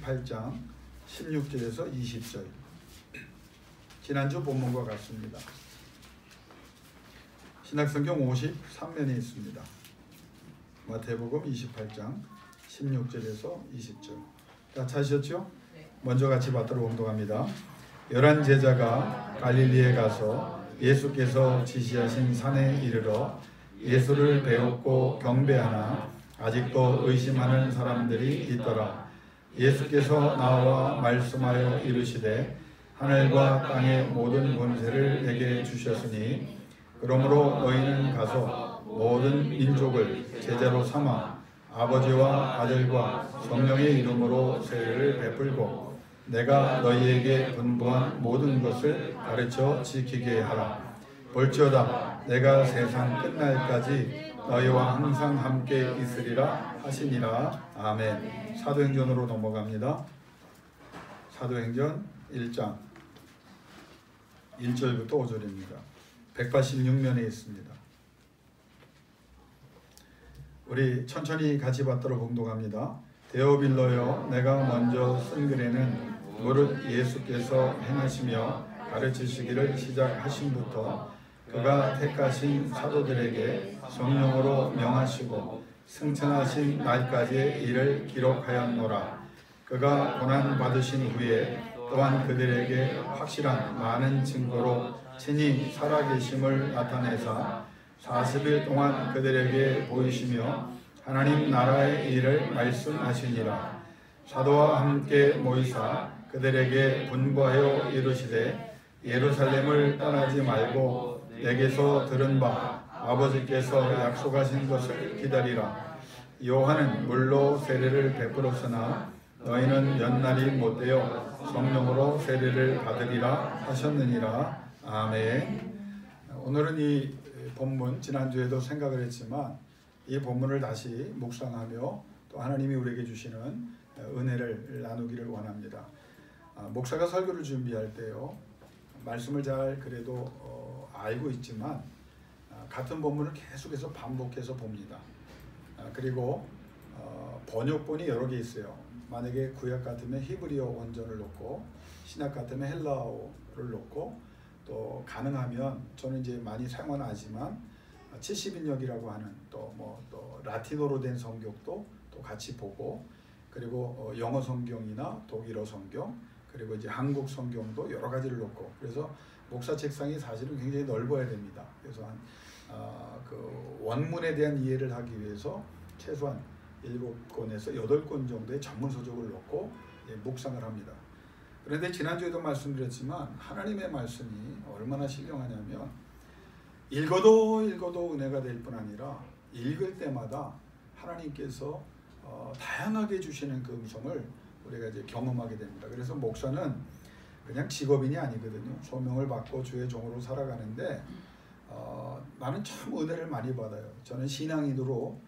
58장 16절에서 20절. 지난주 본문과 같습니다. 신약성경 53면에 있습니다. 마태복음 28장 16절에서 20절. 다 찾으셨죠? 먼저 같이 받도록 운동합니다. 11 제자가 갈릴리에 가서 예수께서 지시하신 산에 이르러 예수를 배웠고 경배하나 아직도 의심하는 사람들이 있더라. 예수께서 나와 말씀하여 이르시되 하늘과 땅의 모든 권세를 내게 주셨으니 그러므로 너희는 가서 모든 민족을 제자로 삼아 아버지와 아들과 성령의 이름으로 세례를 베풀고 내가 너희에게 분부한 모든 것을 가르쳐 지키게 하라. 볼지어다 내가 세상 끝날까지 너희와 항상 함께 있으리라 하시니라. 아멘. 사도행전으로 넘어갑니다. 사도행전 1장 1절부터 5절입니다. 186면에 있습니다. 우리 천천히 같이 받도록 봉독합니다. 데오빌로여, 내가 먼저 쓴 글에는 무릇 예수께서 행하시며 가르치시기를 시작하심부터 그가 택하신 사도들에게 성령으로 명하시고 승천하신 날까지의 일을 기록하였노라. 그가 고난 받으신 후에 또한 그들에게 확실한 많은 증거로 친히 살아계심을 나타내사 40일 동안 그들에게 보이시며 하나님 나라의 일을 말씀하시니라. 사도와 함께 모이사 그들에게 분부하여 이르시되 예루살렘을 떠나지 말고 내게서 들은 바 아버지께서 약속하신 것을 기다리라. 요한은 물로 세례를 베풀었으나 너희는 연날이 못되어 성령으로 세례를 받으리라 하셨느니라. 아멘. 오늘은 이 본문, 지난주에도 생각을 했지만 이 본문을 다시 묵상하며 또 하나님이 우리에게 주시는 은혜를 나누기를 원합니다. 목사가 설교를 준비할 때요, 말씀을 잘 그래도 알고 있지만 같은 본문을 계속해서 반복해서 봅니다. 그리고 번역본이 여러 개 있어요. 만약에 구약 같으면 히브리어 원전을 놓고 신약 같으면 헬라어를 놓고 또 가능하면 저는 이제 많이 사용은 하지만 70인역이라고 하는 또 라틴어로 된 성경도 또 같이 보고 그리고 영어 성경이나 독일어 성경 그리고 이제 한국 성경도 여러 가지를 놓고 그래서 목사 책상이 사실은 굉장히 넓어야 됩니다. 그래서 그 원문에 대한 이해를 하기 위해서 최소한 7권에서 8권 정도의 전문 서적을 놓고 묵상을 합니다. 그런데 지난주에도 말씀드렸지만 하나님의 말씀이 얼마나 신령하냐면 읽어도 은혜가 될 뿐 아니라 읽을 때마다 하나님께서 다양하게 주시는 그 음성을 우리가 이제 경험하게 됩니다. 그래서 목사는 그냥 직업인이 아니거든요. 소명을 받고 주의 종으로 살아가는데 나는 참 은혜를 많이 받아요. 저는 신앙인으로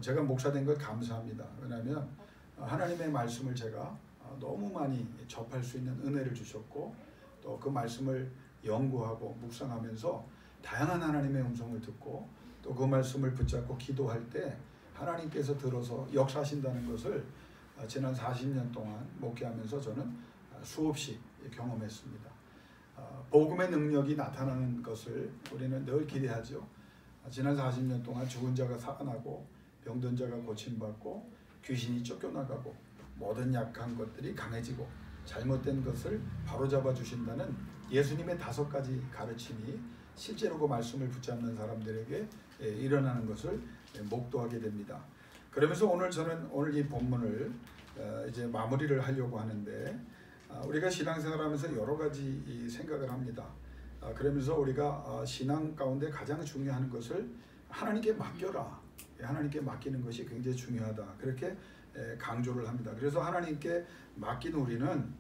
제가 목사 된 걸 감사합니다. 왜냐하면 하나님의 말씀을 제가 너무 많이 접할 수 있는 은혜를 주셨고 또 그 말씀을 연구하고 묵상하면서 다양한 하나님의 음성을 듣고 또 그 말씀을 붙잡고 기도할 때 하나님께서 들어서 역사하신다는 것을 지난 40년 동안 목회하면서 저는 수없이 경험했습니다. 복음의 능력이 나타나는 것을 우리는 늘 기대하죠. 지난 40년 동안 죽은 자가 살아나고 병든 자가 고침받고 귀신이 쫓겨나가고 모든 약한 것들이 강해지고 잘못된 것을 바로잡아 주신다는 예수님의 5가지 가르침이 실제로 그 말씀을 붙잡는 사람들에게 일어나는 것을 목도하게 됩니다. 그러면서 오늘 이 본문을 이제 마무리를 하려고 하는데 우리가 신앙생활하면서 여러 가지 생각을 합니다. 그러면서 우리가 신앙 가운데 가장 중요한 것을 하나님께 맡겨라. 하나님께 맡기는 것이 굉장히 중요하다. 그렇게 강조를 합니다. 그래서 하나님께 맡긴 우리는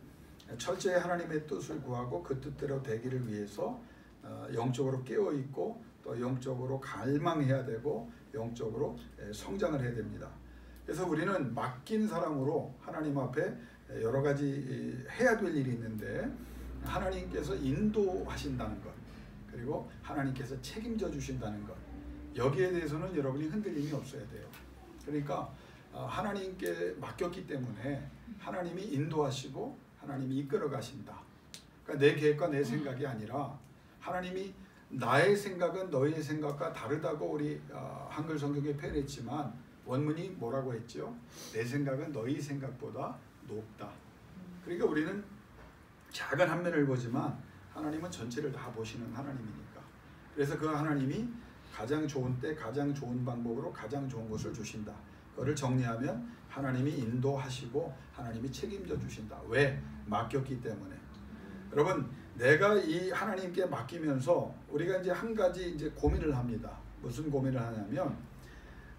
철저히 하나님의 뜻을 구하고 그 뜻대로 되기를 위해서 영적으로 깨어있고 또 영적으로 갈망해야 되고 영적으로 성장을 해야 됩니다. 그래서 우리는 맡긴 사람으로 하나님 앞에 여러 가지 해야 될 일이 있는데 하나님께서 인도하신다는 것 그리고 하나님께서 책임져 주신다는 것 여기에 대해서는 여러분이 흔들림이 없어야 돼요. 그러니까 하나님께 맡겼기 때문에 하나님이 인도하시고 하나님이 이끌어 가신다. 그러니까 내 계획과 내 생각이 아니라 하나님이 나의 생각은 너희의 생각과 다르다고 우리 한글 성경에 표현했지만 원문이 뭐라고 했죠? 내 생각은 너희 생각보다 높다. 그러니까 우리는 작은 한 면을 보지만 하나님은 전체를 다 보시는 하나님이니까. 그래서 그 하나님이 가장 좋은 때 가장 좋은 방법으로 가장 좋은 것을 주신다. 그거를 정리하면 하나님이 인도하시고 하나님이 책임져 주신다. 왜? 맡겼기 때문에. 여러분, 내가 이 하나님께 맡기면서 우리가 이제 한 가지 이제 고민을 합니다. 무슨 고민을 하냐면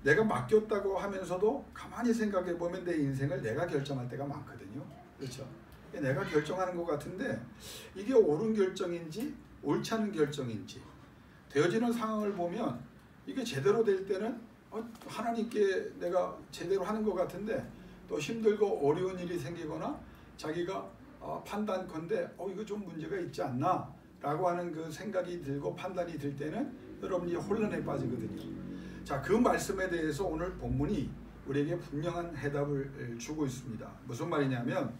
내가 맡겼다고 하면서도 가만히 생각해 보면 내 인생을 내가 결정할 때가 많거든요. 그렇죠? 내가 결정하는 것 같은데 이게 옳은 결정인지 옳지 않은 결정인지 되어지는 상황을 보면 이게 제대로 될 때는 하나님께 내가 제대로 하는 것 같은데 또 힘들고 어려운 일이 생기거나 자기가 판단컨대 이거 좀 문제가 있지 않나 라고 하는 그 생각이 들고 판단이 들 때는 여러분이 혼란에 빠지거든요. 자, 그 말씀에 대해서 오늘 본문이 우리에게 분명한 해답을 주고 있습니다. 무슨 말이냐면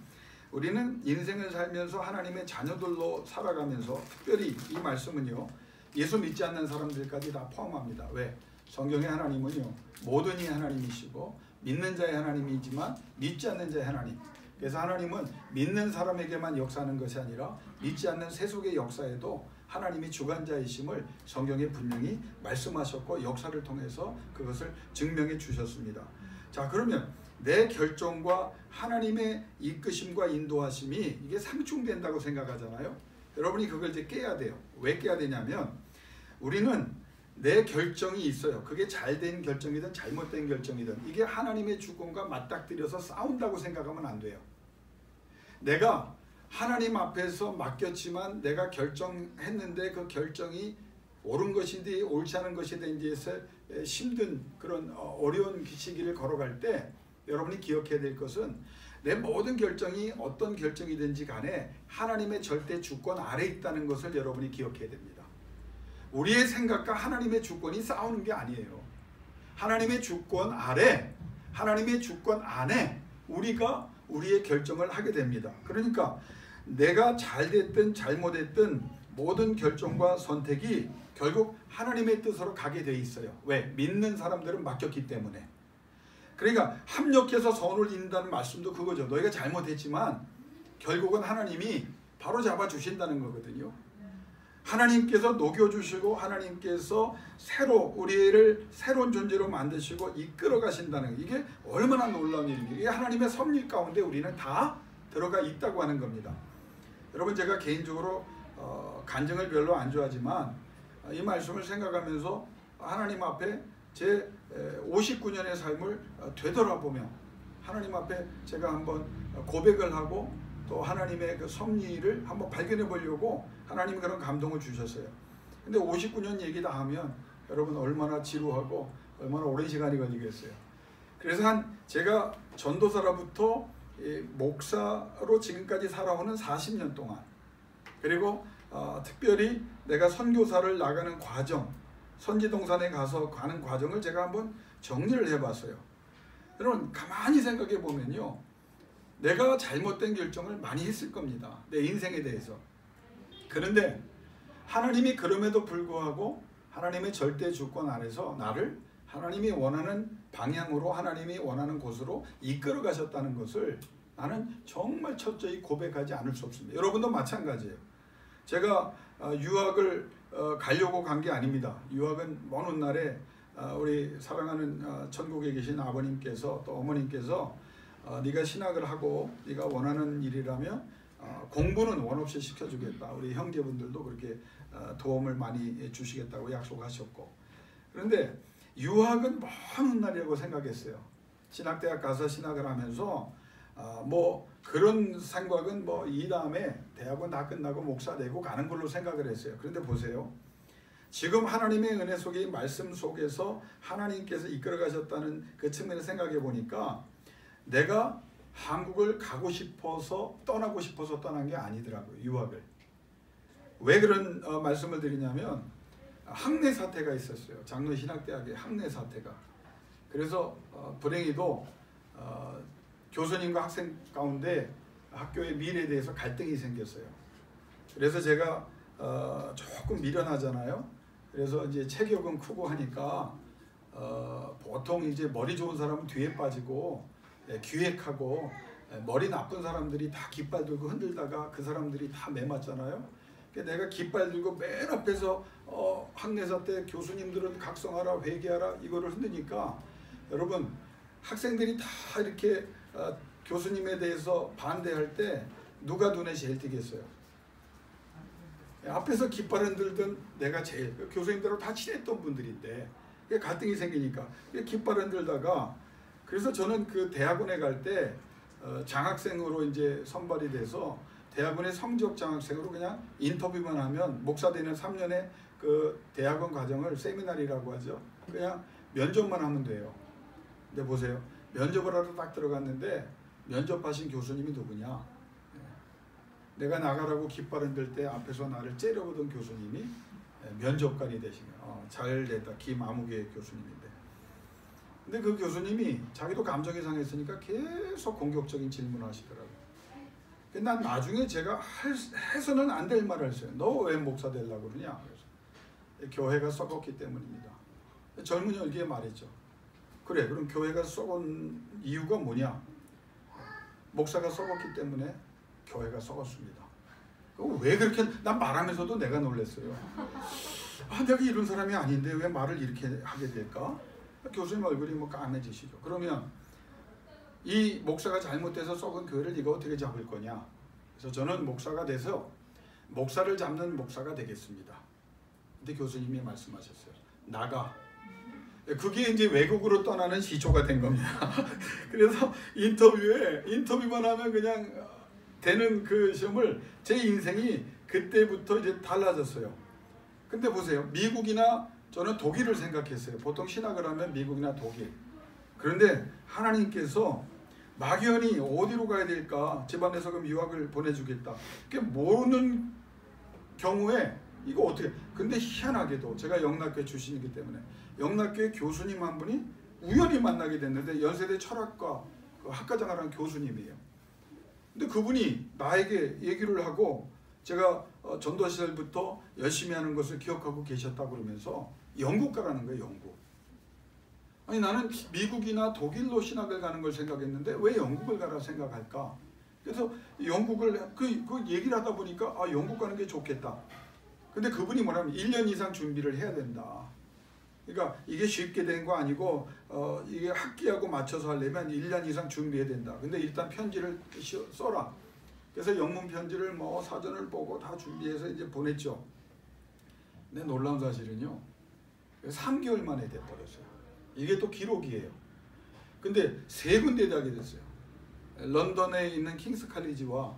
우리는 인생을 살면서 하나님의 자녀들로 살아가면서 특별히 이 말씀은요 예수 믿지 않는 사람들까지 다 포함합니다. 왜? 성경의 하나님은요 모든 이 하나님이시고 믿는 자의 하나님이지만 믿지 않는 자의 하나님. 그래서 하나님은 믿는 사람에게만 역사하는 것이 아니라 믿지 않는 세속의 역사에도 하나님이 주관자이심을 성경에 분명히 말씀하셨고 역사를 통해서 그것을 증명해 주셨습니다. 자, 그러면 내 결정과 하나님의 이끄심과 인도하심이 이게 상충된다고 생각하잖아요. 여러분이 그걸 이제 깨야 돼요. 왜 깨야 되냐면 우리는 내 결정이 있어요. 그게 잘된 결정이든 잘못된 결정이든 이게 하나님의 주권과 맞닥뜨려서 싸운다고 생각하면 안 돼요. 내가 하나님 앞에서 맡겼지만 내가 결정했는데 그 결정이 옳은 것인지 옳지 않은 것인지에서 힘든 그런 어려운 시기를 걸어갈 때 여러분이 기억해야 될 것은 내 모든 결정이 어떤 결정이든지 간에 하나님의 절대 주권 아래 있다는 것을 여러분이 기억해야 됩니다. 우리의 생각과 하나님의 주권이 싸우는 게 아니에요. 하나님의 주권 아래, 하나님의 주권 안에 우리가 우리의 결정을 하게 됩니다. 그러니까 내가 잘됐든 잘못됐든 모든 결정과 선택이 결국 하나님의 뜻으로 가게 돼 있어요. 왜? 믿는 사람들은 맡겼기 때문에. 그러니까 합력해서 선을 이룬다는 말씀도 그거죠. 너희가 잘못했지만 결국은 하나님이 바로 잡아주신다는 거거든요. 하나님께서 녹여주시고 하나님께서 우리를 새로운 존재로 만드시고 이끌어 가신다는 이게 얼마나 놀라운 일입니까? 이게 하나님의 섭리 가운데 우리는 다 들어가 있다고 하는 겁니다. 여러분, 제가 개인적으로 간증을 별로 안 좋아하지만 이 말씀을 생각하면서 하나님 앞에 제 59년의 삶을 되돌아보며 하나님 앞에 제가 한번 고백을 하고 또 하나님의 그 섭리를 한번 발견해 보려고 하나님이 그런 감동을 주셨어요. 근데 59년 얘기 다 하면 여러분 얼마나 지루하고 얼마나 오랜 시간이 걸리겠어요. 그래서 제가 전도사로부터 목사로 지금까지 살아오는 40년 동안 그리고 특별히 내가 선교사를 나가는 과정, 선지동산에 가서 가는 과정을 제가 한번 정리를 해봤어요. 여러분 가만히 생각해 보면요, 내가 잘못된 결정을 많이 했을 겁니다. 내 인생에 대해서. 그런데 하나님이 그럼에도 불구하고 하나님의 절대 주권 아래서 나를 하나님이 원하는 방향으로 하나님이 원하는 곳으로 이끌어 가셨다는 것을 나는 정말 철저히 고백하지 않을 수 없습니다. 여러분도 마찬가지예요. 제가 유학을 가려고 간 게 아닙니다. 유학은 먼 훗날에 우리 사랑하는 천국에 계신 아버님께서 또 어머님께서 네가 신학을 하고 네가 원하는 일이라면 공부는 원 없이 시켜주겠다. 우리 형제분들도 그렇게 도움을 많이 주시겠다고 약속하셨고, 그런데 유학은 먼 훗날이라고 생각했어요. 신학대학 가서 신학을 하면서 뭐 그런 생각은 뭐 이 다음에 대학원 다 끝나고 목사 되고 가는 걸로 생각을 했어요. 그런데 보세요. 지금 하나님의 은혜 속에 말씀 속에서 하나님께서 이끌어 가셨다는 그 측면을 생각해 보니까 내가 한국을 가고 싶어서 떠나고 싶어서 떠난 게 아니더라고요. 유학을. 왜 그런 말씀을 드리냐면 학내 사태가 있었어요. 장로신학대학의 학내 사태가. 그래서 불행히도 교수님과 학생 가운데 학교의 미래에 대해서 갈등이 생겼어요. 그래서 제가 조금 미련하잖아요. 그래서 이제 체격은 크고 하니까 보통 이제 머리 좋은 사람은 뒤에 빠지고 기획하고 머리 나쁜 사람들이 다 깃발 들고 흔들다가 그 사람들이 다 매맞잖아요. 내가 깃발 들고 맨 앞에서 학내사 때 교수님들은 각성하라 회개하라 이거를 흔드니까 여러분 학생들이 다 이렇게 교수님에 대해서 반대할 때 누가 눈에 제일 띄겠어요? 앞에서 깃발 흔들던 내가 제일 교수님들하고 다 친했던 분들인데 갈등이 생기니까 깃발 흔들다가 그래서 저는 그 대학원에 갈 때 장학생으로 이제 선발이 돼서 대학원의 성적 장학생으로 그냥 인터뷰만 하면 목사 되는 3년의 그 대학원 과정을 세미나리라고 하죠. 그냥 면접만 하면 돼요. 근데 보세요. 면접을 하러 딱 들어갔는데 면접하신 교수님이 누구냐? 내가 나가라고 깃발 흔들 때 앞에서 나를 째려보던 교수님이 면접관이 되신 거예요. 잘 됐다. 김아무개 교수님인데. 근데 그 교수님이 자기도 감정이 상했으니까 계속 공격적인 질문을 하시더라고요. 난 나중에 제가 해서는 안 될 말을 했어요. 너 왜 목사 되려고 그러냐? 그래서 교회가 썩었기 때문입니다. 젊은이 여기에 말했죠. 그래, 그럼 교회가 썩은 이유가 뭐냐? 목사가 썩었기 때문에 교회가 썩었습니다. 왜 그렇게 난 말하면서도 내가 놀랐어요. 내가 이런 사람이 아닌데 왜 말을 이렇게 하게 될까? 교수님 얼굴이 뭐 까매지시죠. 그러면 이 목사가 잘못돼서 썩은 교회를 네가 어떻게 잡을 거냐? 그래서 저는 목사가 돼서 목사를 잡는 목사가 되겠습니다. 근데 교수님이 말씀하셨어요. 나가. 그게 이제 외국으로 떠나는 시초가 된 겁니다. 그래서 인터뷰만 하면 그냥 되는 그 시험을 제 인생이 그때부터 이제 달라졌어요. 근데 보세요. 미국이나 저는 독일을 생각했어요. 보통 신학을 하면 미국이나 독일. 그런데 하나님께서 막연히 어디로 가야 될까? 집안에서 그럼 유학을 보내주겠다. 그게 모르는 경우에 이거 어떻게? 근데 희한하게도 제가 영락교회 출신이기 때문에 영락교회 교수님 한 분이 우연히 만나게 됐는데 연세대 철학과 그 학과장을 한 교수님이에요. 근데 그분이 나에게 얘기를 하고 제가 전도 시절부터 열심히 하는 것을 기억하고 계셨다 그러면서 영국 가라는 거예요. 영국. 아니 나는 미국이나 독일로 신학을 가는 걸 생각했는데 왜 영국을 가라 생각할까? 그래서 영국을 그 얘기를 하다 보니까 영국 가는 게 좋겠다. 근데 그분이 뭐냐면 1년 이상 준비를 해야 된다. 그러니까 이게 쉽게 된 거 아니고 이게 학기하고 맞춰서 하려면 1년 이상 준비해야 된다. 근데 일단 편지를 써라. 그래서 영문 편지를 뭐 사전을 보고 다 준비해서 이제 보냈죠. 근데 놀라운 사실은요. 3개월 만에 돼버렸어요. 이게 또 기록이에요. 근데 3군데 대학이 됐어요. 런던에 있는 킹스 칼리지와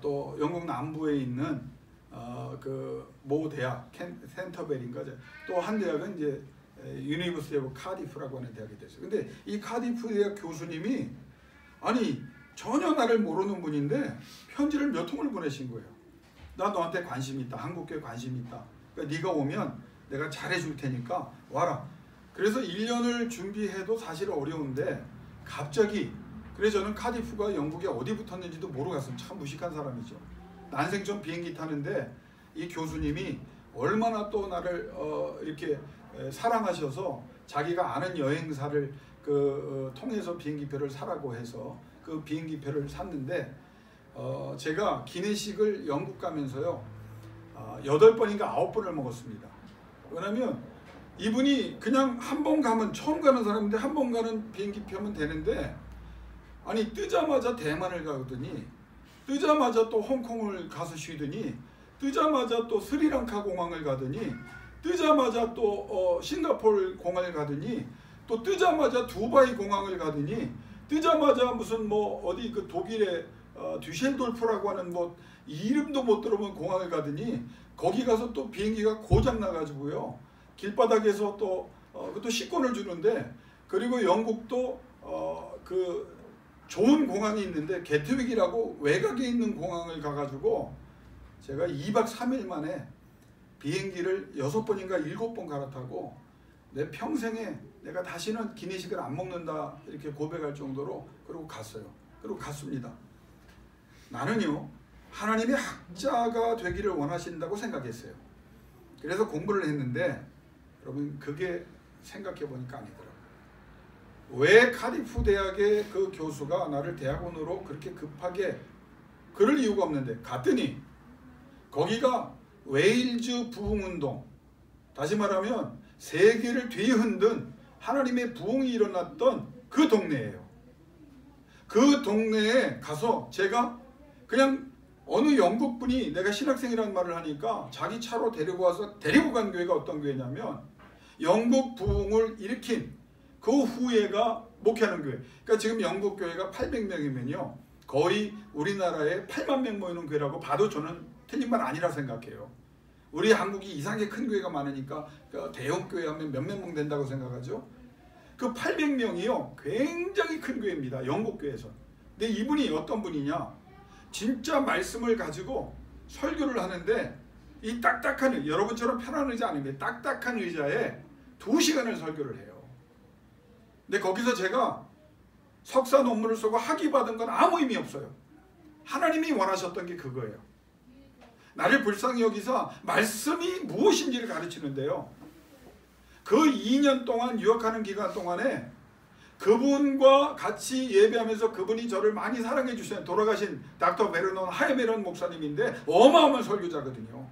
또 영국 남부에 있는 그 모 대학 캔터베리인가 또 한 대학은 이제 유니버시티 오브 카디프라고 하는 대학이 됐어요. 근데 이 카디프 대학 교수님이 아니 전혀 나를 모르는 분인데 편지를 몇 통을 보내신 거예요. 나 너한테 관심 있다. 한국교회 관심 있다. 그러니까 네가 오면 내가 잘해줄 테니까 와라. 그래서 1년을 준비해도 사실 어려운데 갑자기 그래서 저는 카디프가 영국에 어디 붙었는지도 모르고 갔어요. 참 무식한 사람이죠. 난생처음 비행기 타는데 이 교수님이 얼마나 또 나를 이렇게 사랑하셔서 자기가 아는 여행사를 통해서 비행기표를 사라고 해서 그 비행기표를 샀는데 제가 기내식을 영국 가면서요 8번인가 9번을 먹었습니다. 왜냐면 이분이 그냥 한 번 가면 처음 가는 사람인데 한 번 가는 비행기표면 되는데 아니 뜨자마자 대만을 가더니 뜨자마자 또 홍콩을 가서 쉬더니 뜨자마자 또 스리랑카 공항을 가더니 뜨자마자 또 싱가포르 공항을 가더니 또 뜨자마자 두바이 공항을 가더니 뜨자마자 무슨 뭐 어디 그 독일의 듀셀도르프라고 하는 뭐 이름도 못 들어본 공항을 가더니 거기 가서 또 비행기가 고장 나가지고요 길바닥에서 또 그것도 식권을 주는데 그리고 영국도 그 좋은 공항이 있는데 게트윅이라고 외곽에 있는 공항을 가가지고 제가 2박 3일 만에 비행기를 6번인가 7번 갈아타고 내 평생에 내가 다시는 기내식을 안 먹는다 이렇게 고백할 정도로 그러고 갔어요. 그리고 갔습니다. 나는요 하나님이 학자가 되기를 원하신다고 생각했어요. 그래서 공부를 했는데 여러분 그게 생각해 보니까 아니더라고요. 왜 카디프 대학의 그 교수가 나를 대학원으로 그렇게 급하게, 그럴 이유가 없는데 갔더니 거기가 웨일즈 부흥운동, 다시 말하면 세계를 뒤흔든 하나님의 부흥이 일어났던 그 동네예요. 그 동네에 가서 제가 그냥 어느 영국 분이 내가 신학생이라는 말을 하니까 자기 차로 데리고 와서 데리고 간 교회가 어떤 교회냐면 영국 부흥을 일으킨 그 후예가 목회하는 교회. 그러니까 지금 영국 교회가 800명이면요 거의 우리나라에 8만 명 모이는 교회라고 봐도 저는 틀린 말 아니라 생각해요. 우리 한국이 이상하게 큰 교회가 많으니까 대형 교회 하면 몇몇 명 된다고 생각하죠. 그 800명이요 굉장히 큰 교회입니다. 영국 교회에서. 근데 이분이 어떤 분이냐, 진짜 말씀을 가지고 설교를 하는데 이 딱딱한, 여러분처럼 편한 의자 아닙니다. 딱딱한 의자에 2시간을 설교를 해요. 근데 거기서 제가 석사 논문을 쓰고 학위 받은 건 아무 의미 없어요. 하나님이 원하셨던 게 그거예요. 나를 불쌍히 여기사 말씀이 무엇인지를 가르치는데요. 그 2년 동안 유학하는 기간 동안에 그분과 같이 예배하면서 그분이 저를 많이 사랑해 주신 돌아가신 닥터 베르논 하이메런 목사님인데 어마어마한 설교자거든요.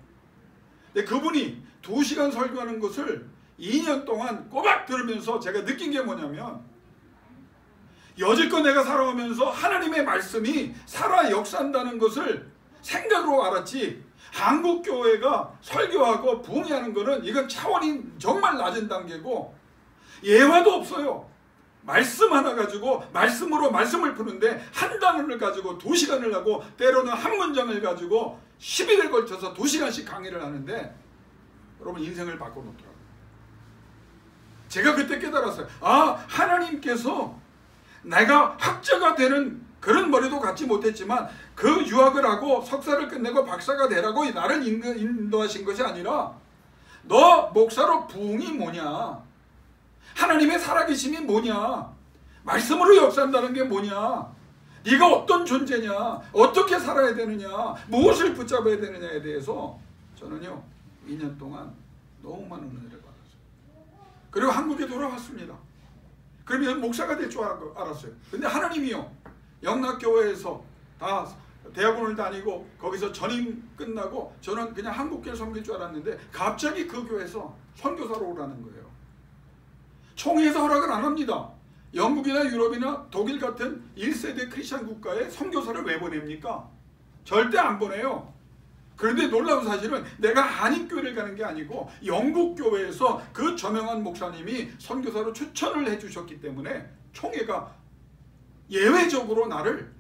근데 그분이 2시간 설교하는 것을 2년 동안 꼬박 들으면서 제가 느낀 게 뭐냐면, 여지껏 내가 살아오면서 하나님의 말씀이 살아 역사한다는 것을 생각으로 알았지, 한국교회가 설교하고 부흥하는 거는 이건 차원이 정말 낮은 단계고 예화도 없어요. 말씀 하나 가지고 말씀으로 말씀을 푸는데 한 단어를 가지고 2시간을 하고 때로는 한 문장을 가지고 10일을 걸쳐서 2시간씩 강의를 하는데 여러분 인생을 바꿔놓더라고요. 제가 그때 깨달았어요. 아, 하나님께서 내가 학자가 되는 그런 머리도 갖지 못했지만 그 유학을 하고 석사를 끝내고 박사가 되라고 나를 인도하신 것이 아니라 너 목사로 부흥이 뭐냐, 하나님의 살아계심이 뭐냐, 말씀으로 역사한다는 게 뭐냐, 네가 어떤 존재냐, 어떻게 살아야 되느냐, 무엇을 붙잡아야 되느냐에 대해서 저는요 2년 동안 너무 많은 은혜를 받았어요. 그리고 한국에 돌아왔습니다. 그러면 목사가 될 줄 알았어요. 근데 하나님이요 영락교회에서 다 대학원을 다니고 거기서 전임 끝나고 저는 그냥 한국교회 섬길 줄 알았는데 갑자기 그 교회에서 선교사로 오라는 거예요. 총회에서 허락을 안 합니다. 영국이나 유럽이나 독일 같은 1세대 크리스찬 국가에 선교사를 왜 보냅니까? 절대 안 보내요. 그런데 놀라운 사실은 내가 한인교회를 가는 게 아니고 영국교회에서 그 저명한 목사님이 선교사로 추천을 해주셨기 때문에 총회가 예외적으로 나를,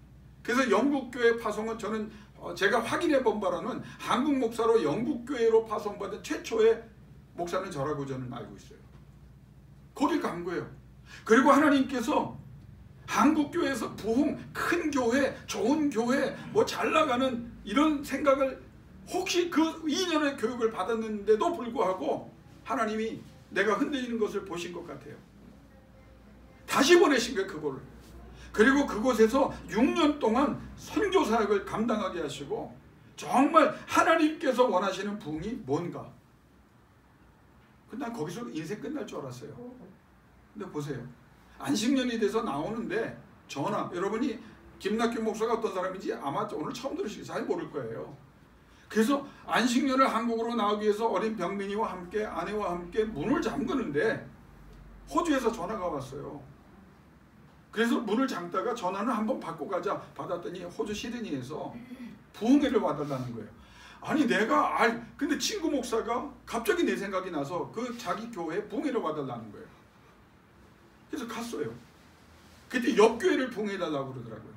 그래서 영국교회 파송은 저는 제가 확인해 본 바로는 한국 목사로 영국교회로 파송받은 최초의 목사는 저라고 저는 알고 있어요. 거길 간 거예요. 그리고 하나님께서 한국교회에서 부흥, 큰 교회, 좋은 교회, 뭐 잘 나가는 이런 생각을 혹시 그 2년의 교육을 받았는데도 불구하고 하나님이 내가 흔들리는 것을 보신 것 같아요. 다시 보내신 거예요, 그거를. 그리고 그곳에서 6년 동안 선교 사역을 감당하게 하시고 정말 하나님께서 원하시는 부흥이 뭔가. 난 거기서 인생 끝날 줄 알았어요. 근데 보세요. 안식년이 돼서 나오는데 전화, 여러분이 김낙균 목사가 어떤 사람인지 아마 오늘 처음 들으시기 잘 모를 거예요. 그래서 안식년을 한국으로 나오기 위해서 어린 병민이와 함께 아내와 함께 문을 잠그는데 호주에서 전화가 왔어요. 그래서 문을 잠다가 전화는 한번 받고 가자 받았더니 호주 시드니에서 부흥회를 와달라는 거예요. 아니 내가 근데 친구 목사가 갑자기 내 생각이 나서 그 자기 교회에 부흥회를 와달라는 거예요. 그래서 갔어요. 그때 옆교회를 부흥해달라고 그러더라고요.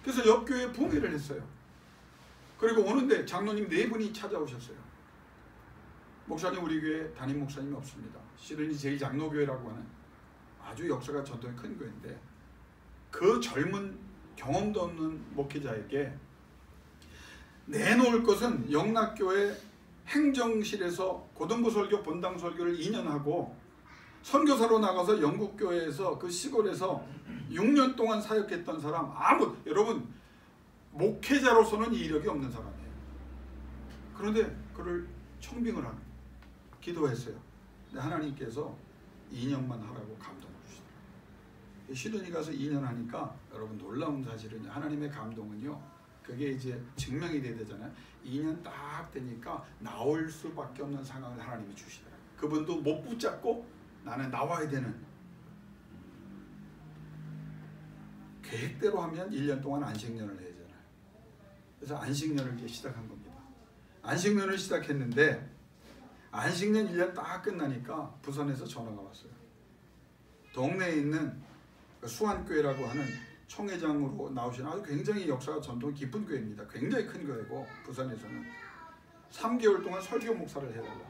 그래서 옆교회에 부흥회를 했어요. 그리고 오는데 장로님 4분이 찾아오셨어요. 목사님, 우리 교회 담임 목사님이 없습니다. 시드니 제2장로교회라고 하는 아주 역사가 전통이 큰 교회인데 그 젊은 경험도 없는 목회자에게 내놓을 것은 영락교회 행정실에서 고등부 설교, 본당 설교를 2년 하고 선교사로 나가서 영국교회에서 그 시골에서 6년 동안 사역했던 사람, 여러분 목회자로서는 이력이 없는 사람이에요. 그런데 그를 청빙을 하는, 기도했어요. 근데 하나님께서 2년만 하라고 감동을 주시더라고요. 시드니 가서 2년 하니까 여러분 놀라운 사실은 하나님의 감동은요, 그게 이제 증명이 돼야 되잖아요. 2년 딱 되니까 나올 수밖에 없는 상황을 하나님이 주시더라고요. 그분도 못 붙잡고 나는 나와야 되는, 계획대로 하면 1년 동안 안식년을 해야 되잖아요. 그래서 안식년을 이제 시작한 겁니다. 안식년을 시작했는데 안식년 1년 딱 끝나니까 부산에서 전화가 왔어요. 동네에 있는 수안교회라고 하는 총회장으로 나오신 아주 굉장히 역사가 전통 깊은 교회입니다. 굉장히 큰 교회고 부산에서는 3개월 동안 설교 목사를 해달라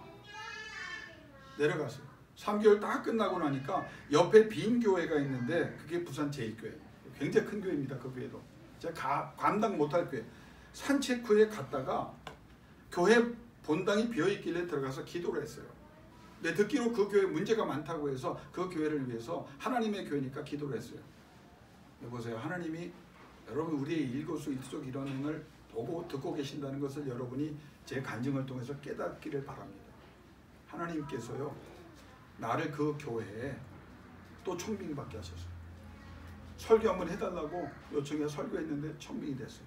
내려갔어요. 3개월 딱 끝나고 나니까 옆에 빈 교회가 있는데 그게 부산 제1교회, 굉장히 큰 교회입니다. 그 교회도 제가 감당 못할 교회. 산책 후에 갔다가 교회 본당이 비어있길래 들어가서 기도를 했어요. 근데 듣기로 그 교회 문제가 많다고 해서 그 교회를 위해서, 하나님의 교회니까 기도를 했어요. 보세요. 하나님이 여러분 우리의 일거수일투족 이런 행을 보고 듣고 계신다는 것을 여러분이 제 간증을 통해서 깨닫기를 바랍니다. 하나님께서요, 나를 그 교회에 또 청빙받게 하셨어요. 설교 한번 해달라고 요청해서 설교했는데 청빙이 됐어요.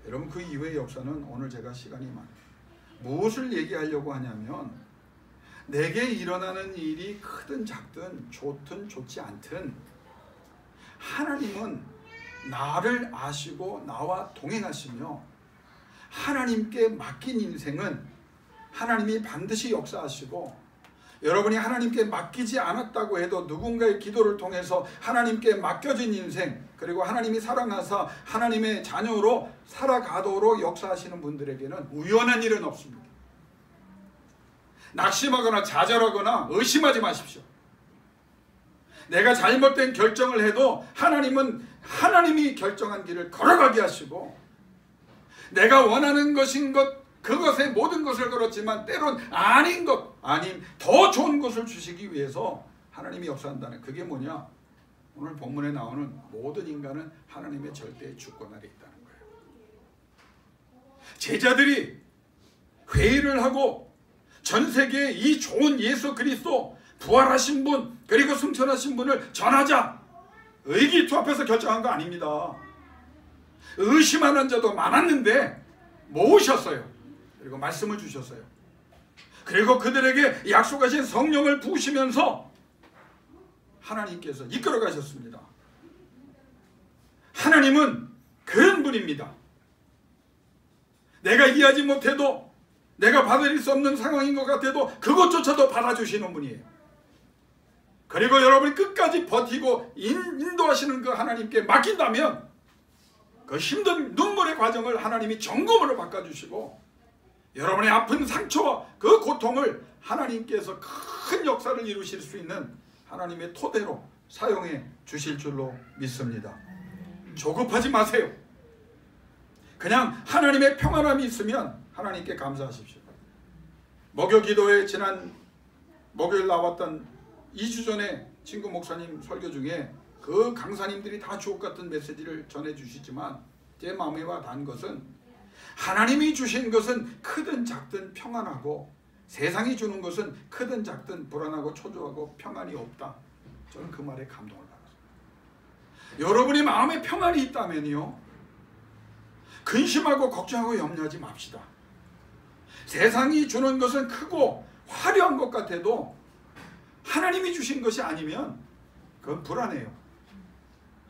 여러분 그 이후의 역사는 오늘 제가 시간이 많아요. 무엇을 얘기하려고 하냐면, 내게 일어나는 일이 크든 작든 좋든 좋지 않든 하나님은 나를 아시고 나와 동행하시며 하나님께 맡긴 인생은 하나님이 반드시 역사하시고, 여러분이 하나님께 맡기지 않았다고 해도 누군가의 기도를 통해서 하나님께 맡겨진 인생, 그리고 하나님이 사랑하사 하나님의 자녀로 살아가도록 역사하시는 분들에게는 우연한 일은 없습니다. 낙심하거나 좌절하거나 의심하지 마십시오. 내가 잘못된 결정을 해도 하나님은 하나님이 결정한 길을 걸어가게 하시고, 내가 원하는 것인 것, 그것에 모든 것을 걸었지만 때론 아닌 것, 아님 더 좋은 것을 주시기 위해서 하나님이 역사한다는, 그게 뭐냐? 오늘 본문에 나오는 모든 인간은 하나님의 절대 주권 아래 있다는 거예요. 제자들이 회의를 하고 전 세계에 이 좋은 예수 그리스도, 부활하신 분, 그리고 승천하신 분을 전하자, 의기투합해서 결정한 거 아닙니다. 의심하는 자도 많았는데 모으셨어요. 그리고 말씀을 주셨어요. 그리고 그들에게 약속하신 성령을 부으시면서 하나님께서 이끌어 가셨습니다. 하나님은 그런 분입니다. 내가 이해하지 못해도, 내가 받아들일 수 없는 상황인 것 같아도 그것조차도 받아주시는 분이에요. 그리고 여러분이 끝까지 버티고 인도하시는 그 하나님께 맡긴다면 그 힘든 눈물의 과정을 하나님이 정금으로 바꿔주시고, 여러분의 아픈 상처와 그 고통을 하나님께서 큰 역사를 이루실 수 있는 하나님의 토대로 사용해 주실 줄로 믿습니다. 조급하지 마세요. 그냥 하나님의 평안함이 있으면 하나님께 감사하십시오. 목요기도회 지난 목요일 나왔던 2주 전에 친구 목사님 설교 중에 그 강사님들이 다 주옥같은 메시지를 전해주시지만 제 마음에 와 닿은 것은, 하나님이 주신 것은 크든 작든 평안하고 세상이 주는 것은 크든 작든 불안하고 초조하고 평안이 없다. 저는 그 말에 감동을 받았습니다. 여러분의 마음에 평안이 있다면요, 근심하고 걱정하고 염려하지 맙시다. 세상이 주는 것은 크고 화려한 것 같아도 하나님이 주신 것이 아니면 그건 불안해요.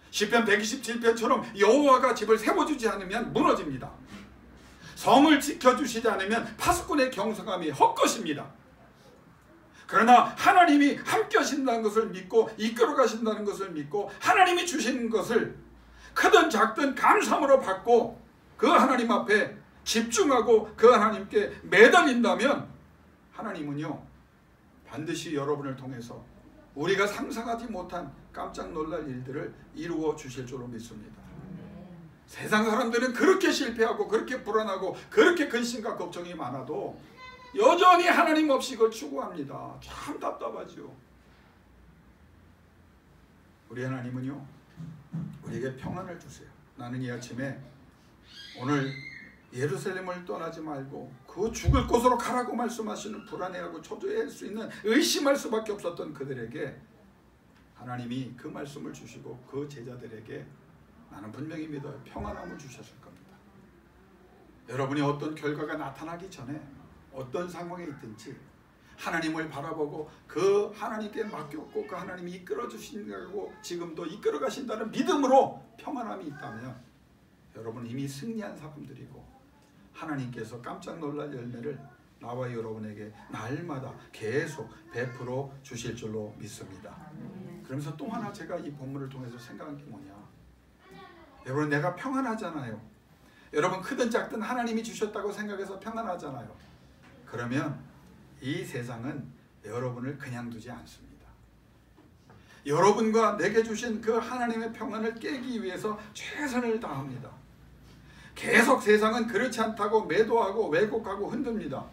시편 127편처럼 여호와가 집을 세워주지 않으면 무너집니다. 성을 지켜주시지 않으면 파수꾼의 경성함이 헛것입니다. 그러나 하나님이 함께 하신다는 것을 믿고 이끌어 가신다는 것을 믿고 하나님이 주신 것을 크든 작든 감사함으로 받고 그 하나님 앞에 집중하고 그 하나님께 매달린다면 하나님은요, 반드시 여러분을 통해서 우리가 상상하지 못한 깜짝 놀랄 일들을 이루어 주실 줄로 믿습니다. 세상 사람들은 그렇게 실패하고 그렇게 불안하고 그렇게 근심과 걱정이 많아도 여전히 하나님 없이 그걸 추구합니다. 참 답답하죠. 우리 하나님은요, 우리에게 평안을 주세요. 나는 이 아침에 오늘 예루살렘을 떠나지 말고 그 죽을 곳으로 가라고 말씀하시는 불안해하고 초조해할 수 있는, 의심할 수밖에 없었던 그들에게 하나님이 그 말씀을 주시고 그 제자들에게 나는 분명히 믿어요. 평안함을 주셨을 겁니다. 여러분이 어떤 결과가 나타나기 전에 어떤 상황에 있든지 하나님을 바라보고 그 하나님께 맡겼고 그 하나님이 이끌어 주신다고 지금도 이끌어 가신다는 믿음으로 평안함이 있다면 여러분은 이미 승리한 사람들이고 하나님께서 깜짝 놀랄 열매를 나와 여러분에게 날마다 계속 베풀어 주실 줄로 믿습니다. 그러면서 또 하나 제가 이 본문을 통해서 생각한 게 뭐냐, 여러분 내가 평안하잖아요. 여러분 크든 작든 하나님이 주셨다고 생각해서 평안하잖아요. 그러면 이 세상은 여러분을 그냥 두지 않습니다. 여러분과 내게 주신 그 하나님의 평안을 깨기 위해서 최선을 다합니다. 계속 세상은 그렇지 않다고 매도하고 왜곡하고 흔듭니다.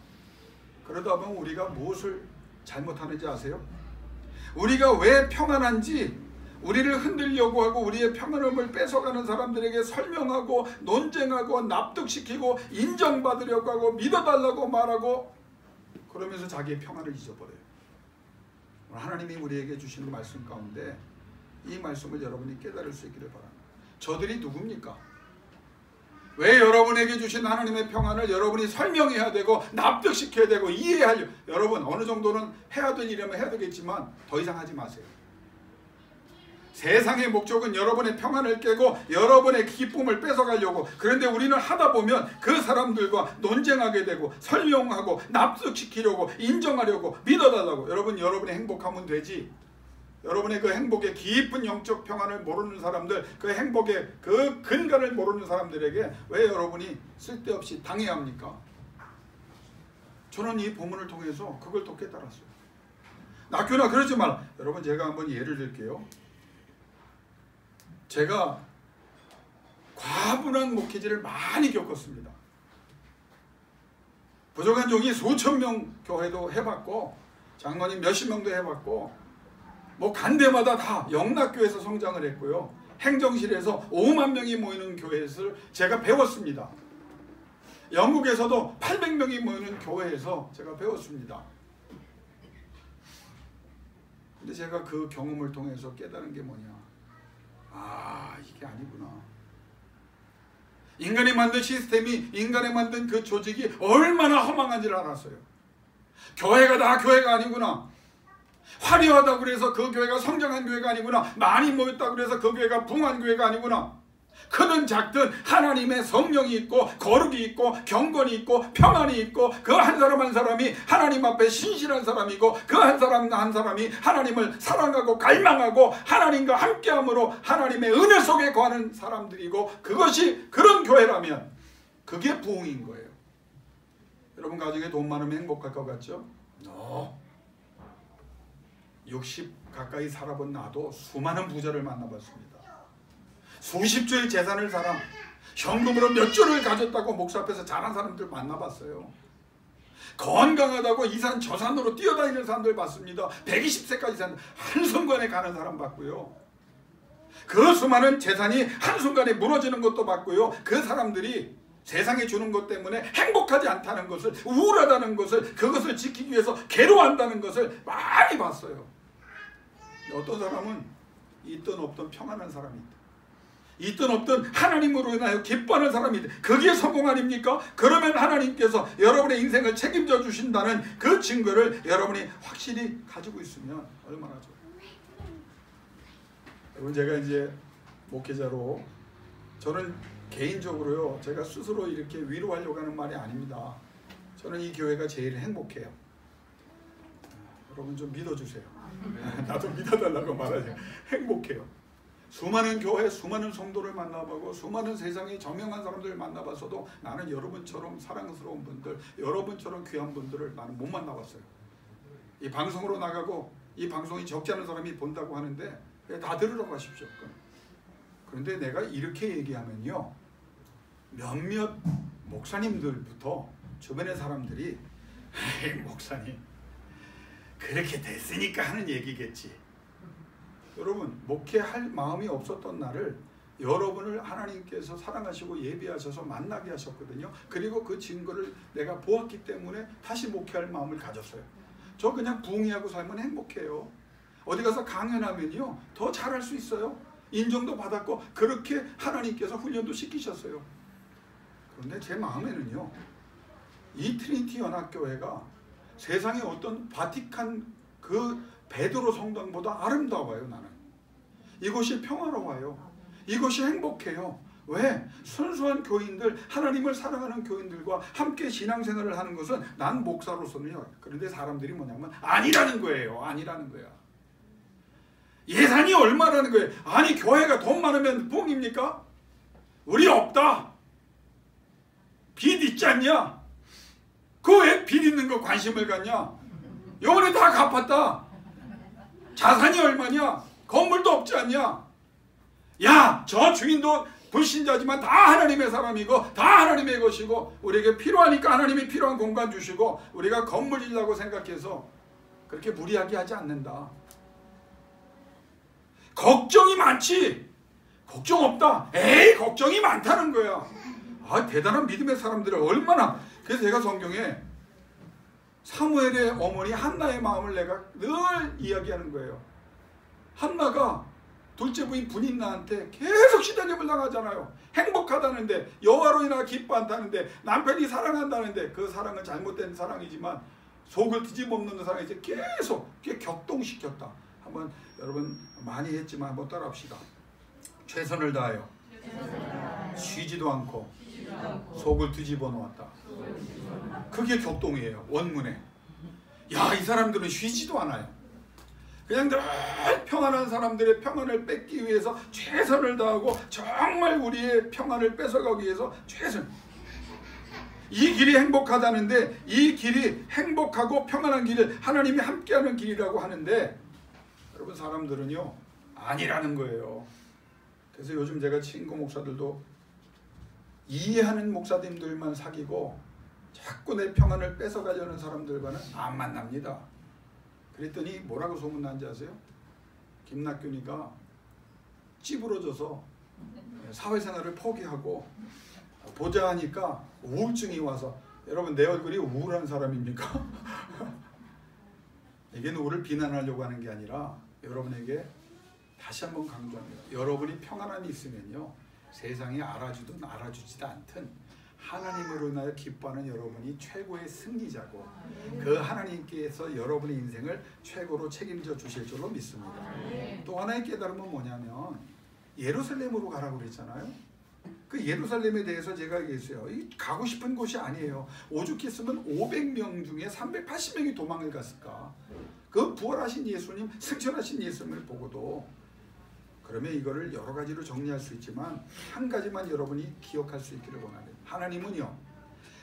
그러다 보면 우리가 무엇을 잘못하는지 아세요? 우리가 왜 평안한지 우리를 흔들려고 하고 우리의 평안함을 뺏어가는 사람들에게 설명하고 논쟁하고 납득시키고 인정받으려고 하고 믿어달라고 말하고 그러면서 자기의 평안을 잊어버려요. 하나님이 우리에게 주시는 말씀 가운데 이 말씀을 여러분이 깨달을 수 있기를 바랍니다. 저들이 누굽니까? 왜 여러분에게 주신 하나님의 평안을 여러분이 설명해야 되고 납득시켜야 되고 이해하려, 여러분 어느 정도는 해야 될 일이면 해야 되겠지만 더 이상 하지 마세요. 세상의 목적은 여러분의 평안을 깨고 여러분의 기쁨을 뺏어가려고. 그런데 우리는 하다 보면 그 사람들과 논쟁하게 되고 설명하고 납득시키려고 인정하려고 믿어달라고. 여러분 여러분의 행복하면 되지. 여러분의 그 행복의 깊은 영적 평안을 모르는 사람들, 그 행복의 그 근간을 모르는 사람들에게 왜 여러분이 쓸데없이 당해야 합니까? 저는 이 본문을 통해서 그걸 또 깨달았어요. 낙교나 그러지 말라. 여러분 제가 한번 예를 들게요. 제가 과분한 목회지를 많이 겪었습니다. 부족한 종이 수천 명 교회도 해봤고 장로님 몇십 명도 해봤고 뭐 간 데마다 다 영락교회에서 성장을 했고요. 행정실에서 5만 명이 모이는 교회에서 제가 배웠습니다. 영국에서도 800명이 모이는 교회에서 제가 배웠습니다. 근데 제가 그 경험을 통해서 깨달은 게 뭐냐, 아 이게 아니구나. 인간이 만든 시스템이, 인간이 만든 그 조직이 얼마나 허망한지를 알았어요. 교회가 다 교회가 아니구나. 화려하다고 그래서 그 교회가 성장한 교회가 아니구나. 많이 모였다고 그래서 그 교회가 붕한 교회가 아니구나. 크든 작든 하나님의 성령이 있고 거룩이 있고 경건이 있고 평안이 있고 그 한 사람 한 사람이 하나님 앞에 신실한 사람이고 그 한 사람 한 사람이 하나님을 사랑하고 갈망하고 하나님과 함께함으로 하나님의 은혜 속에 거하는 사람들이고, 그것이 그런 교회라면 그게 부흥인 거예요. 여러분 가정에 돈 많으면 행복할 것 같죠? 60 가까이 살아본 나도 수많은 부자를 만나봤습니다. 수십조의 재산을 사람, 현금으로 몇 조를 가졌다고 목사 앞에서 잘한 사람들 만나봤어요. 건강하다고 이 산 저 산으로 뛰어다니는 사람들 봤습니다. 120세까지 사는 한순간에 가는 사람 봤고요. 그 수많은 재산이 한순간에 무너지는 것도 봤고요. 그 사람들이 세상에 주는 것 때문에 행복하지 않다는 것을, 우울하다는 것을, 그것을 지키기 위해서 괴로워한다는 것을 많이 봤어요. 어떤 사람은 있든 없든 평안한 사람이 있다. 있든 없든 하나님으로 인하여 기뻐하는 사람이 있다. 그게 성공 아닙니까? 그러면 하나님께서 여러분의 인생을 책임져 주신다는 그 증거를 여러분이 확실히 가지고 있으면 얼마나 좋아요. 여러분 제가 이제 목회자로, 저는 개인적으로요, 제가 스스로 이렇게 위로하려고 하는 말이 아닙니다. 저는 이 교회가 제일 행복해요. 여러분 좀 믿어주세요. 나도 믿어달라고 말하죠. 행복해요. 수많은 교회, 수많은 성도를 만나보고 수많은 세상의 저명한 사람들을 만나봐서도 나는 여러분처럼 사랑스러운 분들, 여러분처럼 귀한 분들을 나는 못 만나봤어요. 이 방송으로 나가고 이 방송이 적지 않은 사람이 본다고 하는데 다 들으라고 하십시오. 그런데 내가 이렇게 얘기하면요, 몇몇 목사님들부터 주변의 사람들이 에이, 목사님 그렇게 됐으니까 하는 얘기겠지. 여러분, 목회할 마음이 없었던 나를 여러분을 하나님께서 사랑하시고 예비하셔서 만나게 하셨거든요. 그리고 그 증거를 내가 보았기 때문에 다시 목회할 마음을 가졌어요. 저 그냥 부흥회하고 살면 행복해요. 어디 가서 강연하면요 더 잘할 수 있어요. 인정도 받았고 그렇게 하나님께서 훈련도 시키셨어요. 그런데 제 마음에는요, 이 트리니티 연합교회가 세상의 어떤 바티칸 그 베드로 성당보다 아름다워요. 나는 이곳이 평화로워요. 이곳이 행복해요. 왜? 순수한 교인들, 하나님을 사랑하는 교인들과 함께 신앙생활을 하는 것은 난 목사로서는요. 그런데 사람들이 뭐냐면 아니라는 거예요. 아니라는 거야. 예산이 얼마라는 거예요. 아니 교회가 돈 많으면 부흥입니까? 우리 없다. 빚 있지 않냐? 그 왜 빚 있는 거 관심을 갖냐? 요번에 다 갚았다. 자산이 얼마냐? 건물도 없지 않냐? 야, 저 주인도 불신자지만 다 하나님의 사람이고 다 하나님의 것이고 우리에게 필요하니까 하나님이 필요한 공간 주시고 우리가 건물 지으려고 생각해서 그렇게 무리하게 하지 않는다. 걱정이 많지. 걱정 없다. 에이, 걱정이 많다는 거야. 아, 대단한 믿음의 사람들은 얼마나. 그래서 제가 성경에 사무엘의 어머니 한나의 마음을 내가 늘 이야기하는 거예요. 한나가 둘째 부인 분인나한테 계속 시달림을 당하잖아요. 행복하다는데, 여호와로 인하여 기뻐한다는데, 남편이 사랑한다는데, 그 사랑은 잘못된 사랑이지만 속을 뒤집어엎는 사랑이지. 계속 격동시켰다. 한번 여러분 많이 했지만 한번 따라합시다. 최선을 다하여 쉬지도 않고 속을 뒤집어 놓았다. 그게 격동이에요. 원문에. 야, 이 사람들은 쉬지도 않아요. 그냥 늘 평안한 사람들의 평안을 뺏기 위해서 최선을 다하고 정말 우리의 평안을 뺏어가기 위해서 최선. 이 길이 행복하다는데, 이 길이 행복하고 평안한 길을 하나님이 함께하는 길이라고 하는데, 여러분 사람들은요 아니라는 거예요. 그래서 요즘 제가 친구 목사들도 이해하는 목사님들만 사귀고 자꾸 내 평안을 뺏어가려는 사람들과는 안 만납니다. 그랬더니 뭐라고 소문난지 아세요? 김낙균이가 찌부러져서 사회생활을 포기하고 보자 하니까 우울증이 와서. 여러분, 내 얼굴이 우울한 사람입니까? 이게 누구를 비난하려고 하는 게 아니라 여러분에게 다시 한번 강조합니다. 여러분이 평안함이 있으면요, 세상이 알아주든 알아주지도 않든 하나님으로 인하여 기뻐하는 여러분이 최고의 승리자고 그 하나님께서 여러분의 인생을 최고로 책임져 주실 줄로 믿습니다. 또 하나의 깨달음은 뭐냐면, 예루살렘으로 가라고 그랬잖아요. 그 예루살렘에 대해서 제가 얘기했어요. 가고 싶은 곳이 아니에요. 오죽했으면 500명 중에 380명이 도망을 갔을까. 그 부활하신 예수님, 승천하신 예수님을 보고도. 그러면 이거를 여러 가지로 정리할 수 있지만 한 가지만 여러분이 기억할 수 있기를 원합니다. 하나님은요,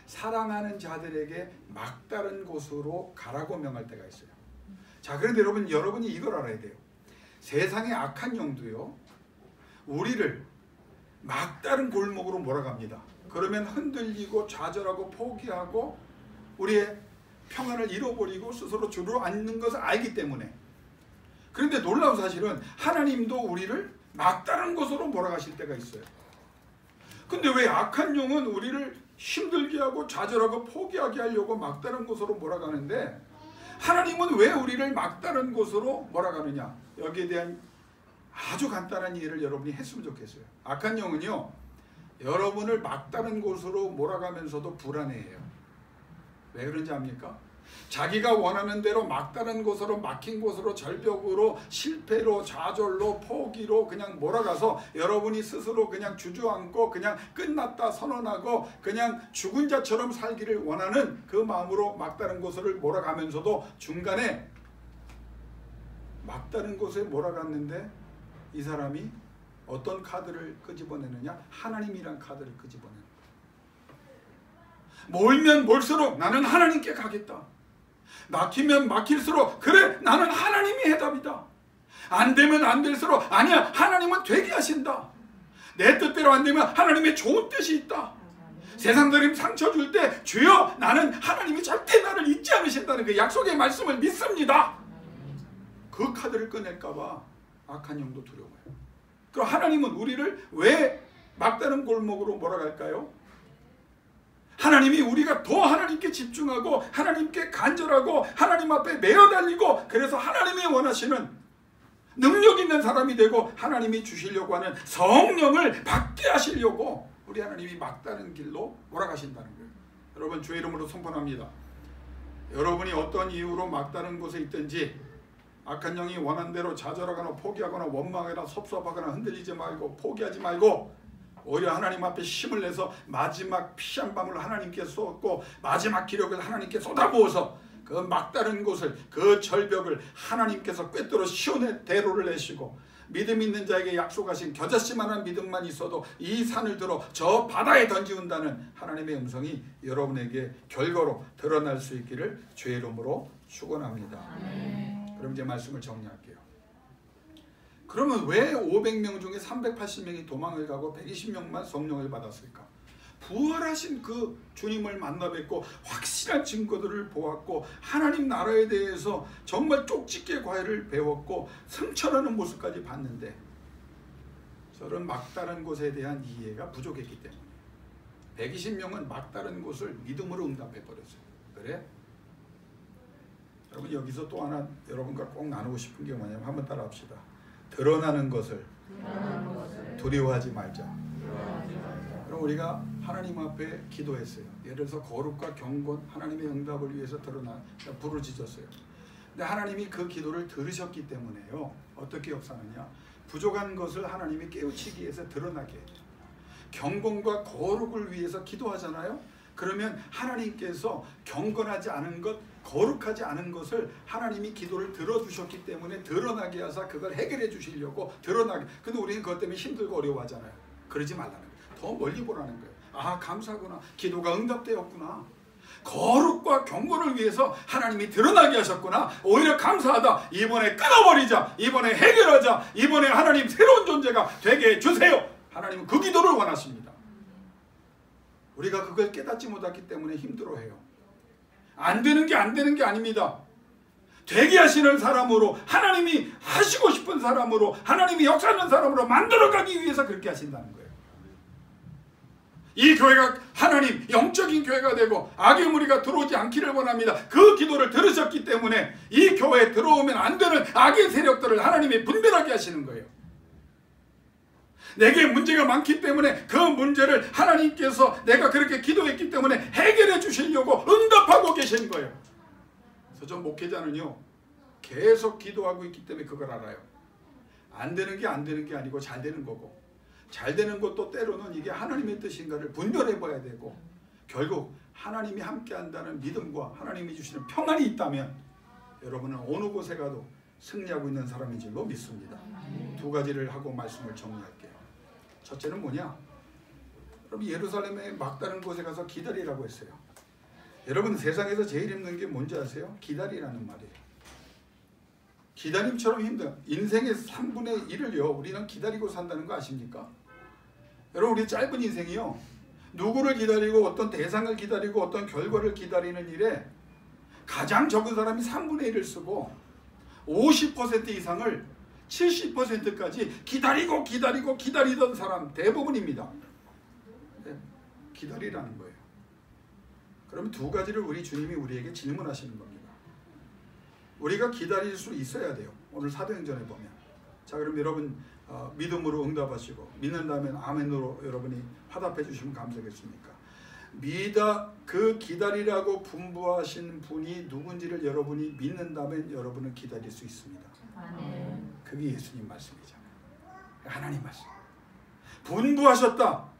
사랑하는 자들에게 막다른 곳으로 가라고 명할 때가 있어요. 자, 그런데 여러분이 이걸 알아야 돼요. 세상의 악한 영도요, 우리를 막다른 골목으로 몰아갑니다. 그러면 흔들리고 좌절하고 포기하고 우리의 평안을 잃어버리고 스스로 주저앉는 것을 알기 때문에. 그런데 놀라운 사실은 하나님도 우리를 막다른 곳으로 몰아가실 때가 있어요. 근데 왜 악한 영은 우리를 힘들게 하고 좌절하고 포기하게 하려고 막다른 곳으로 몰아가는데, 하나님은 왜 우리를 막다른 곳으로 몰아가느냐? 여기에 대한 아주 간단한 이해를 여러분이 했으면 좋겠어요. 악한 영은요, 여러분을 막다른 곳으로 몰아가면서도 불안해해요. 왜 그런지 압니까? 자기가 원하는 대로 막다른 곳으로, 막힌 곳으로, 절벽으로, 실패로, 좌절로, 포기로 그냥 몰아가서 여러분이 스스로 그냥 주저앉고 그냥 끝났다 선언하고 그냥 죽은 자처럼 살기를 원하는 그 마음으로 막다른 곳을 몰아가면서도 중간에 막다른 곳에 몰아갔는데 이 사람이 어떤 카드를 끄집어내느냐? 하나님이란 카드를 끄집어내는 거예요. 몰면 몰수록 나는 하나님께 가겠다. 막히면 막힐수록 그래, 나는 하나님이 해답이다. 안 되면 안 될수록 아니야, 하나님은 되게 하신다. 내 뜻대로 안 되면 하나님의 좋은 뜻이 있다. 세상들이 상처 줄 때 주여 나는 하나님이 절대 나를 잊지 않으신다는 그 약속의 말씀을 믿습니다. 그 카드를 꺼낼까 봐 악한 영도 두려워요. 그럼 하나님은 우리를 왜 막다른 골목으로 몰아갈까요? 하나님이 우리가 더 하나님께 집중하고 하나님께 간절하고 하나님 앞에 매어 달리고 그래서 하나님이 원하시는 능력 있는 사람이 되고 하나님이 주시려고 하는 성령을 받게 하시려고 우리 하나님이 막다른 길로 몰아가신다는 거예요. 여러분 주의 이름으로 선포합니다. 여러분이 어떤 이유로 막다른 곳에 있든지 악한 영이 원한 대로 좌절하거나 포기하거나 원망하거나 섭섭하거나 흔들리지 말고 포기하지 말고 오히려 하나님 앞에 힘을 내서 마지막 피 한 방울 하나님께 쏟고 마지막 기력을 하나님께 쏟아부어서 그 막다른 곳을 그 절벽을 하나님께서 꿰뚫어 시온의 대로를 내시고 믿음 있는 자에게 약속하신 겨자씨만한 믿음만 있어도 이 산을 들어 저 바다에 던지운다는 하나님의 음성이 여러분에게 결과로 드러날 수 있기를 주의 이름으로 축원합니다. 그럼 이제 말씀을 정리할게요. 그러면 왜 500명 중에 380명이 도망을 가고 120명만 성령을 받았을까? 부활하신 그 주님을 만나 뵙고 확실한 증거들을 보았고 하나님 나라에 대해서 정말 쪽집게 과외를 배웠고 승천하는 모습까지 봤는데 저런 막다른 곳에 대한 이해가 부족했기 때문에 120명은 막다른 곳을 믿음으로 응답해버렸어요. 그래? 여러분 여기서 또 하나 여러분과 꼭 나누고 싶은 게 뭐냐면 한번 따라 합시다. 드러나는 것을 두려워하지 말자. 그럼 우리가 하나님 앞에 기도했어요. 예를 들어서 거룩과 경건 하나님의 응답을 위해서 부르짖었어요. 근데 하나님이 그 기도를 들으셨기 때문에요. 어떻게 역사하느냐? 부족한 것을 하나님이 깨우치기 위해서 드러나게 해요. 경건과 거룩을 위해서 기도하잖아요. 그러면 하나님께서 경건하지 않은 것, 거룩하지 않은 것을 하나님이 기도를 들어주셨기 때문에 드러나게 하사 그걸 해결해 주시려고 드러나게. 근데 우리는 그것 때문에 힘들고 어려워하잖아요. 그러지 말라는 거예요. 더 멀리 보라는 거예요. 아, 감사구나. 기도가 응답되었구나. 거룩과 경건을 위해서 하나님이 드러나게 하셨구나. 오히려 감사하다. 이번에 끊어버리자. 이번에 해결하자. 이번에 하나님 새로운 존재가 되게 해주세요. 하나님은 그 기도를 원하십니다. 우리가 그걸 깨닫지 못했기 때문에 힘들어해요. 안 되는 게 아닙니다. 되게 하시는 사람으로 하나님이 하시고 싶은 사람으로 하나님이 역사하는 사람으로 만들어가기 위해서 그렇게 하신다는 거예요. 이 교회가 하나님 영적인 교회가 되고 악의 무리가 들어오지 않기를 원합니다. 그 기도를 들으셨기 때문에 이 교회에 들어오면 안 되는 악의 세력들을 하나님이 분별하게 하시는 거예요. 내게 문제가 많기 때문에 그 문제를 하나님께서 내가 그렇게 기도했기 때문에 해결해 주시려고 응답하고 계신 거예요. 그래서 저 목회자는요 계속 기도하고 있기 때문에 그걸 알아요. 안 되는 게 아니고 잘 되는 거고, 잘 되는 것도 때로는 이게 하나님의 뜻인가를 분별해 봐야 되고, 결국 하나님이 함께 한다는 믿음과 하나님이 주시는 평안이 있다면 여러분은 어느 곳에 가도 승리하고 있는 사람인 줄로 믿습니다. 두 가지를 하고 말씀을 정리할게요. 첫째는 뭐냐? 여러분 예루살렘의 막다른 곳에 가서 기다리라고 했어요. 여러분 세상에서 제일 힘든 게 뭔지 아세요? 기다리라는 말이에요. 기다림처럼 힘든 인생의 3분의 1을요 우리는 기다리고 산다는 거 아십니까? 여러분 우리 짧은 인생이요 누구를 기다리고 어떤 대상을 기다리고 어떤 결과를 기다리는 일에 가장 적은 사람이 3분의 1을 쓰고 50% 이상을 70%까지 기다리던 사람 대부분입니다. 네, 기다리라는 거예요. 그러면 두 가지를 우리 주님이 우리에게 질문하시는 겁니다. 우리가 기다릴 수 있어야 돼요. 오늘 사도행전에 보면. 자 그럼 여러분 믿음으로 응답하시고 믿는다면 아멘으로 여러분이 화답해 주시면 감사하겠습니까? 그 기다리라고 분부하신 분이 누군지를 여러분이 믿는다면 여러분은 기다릴 수 있습니다. 아멘. 그게 예수님 말씀이잖아요. 하나님 말씀. 분부하셨다.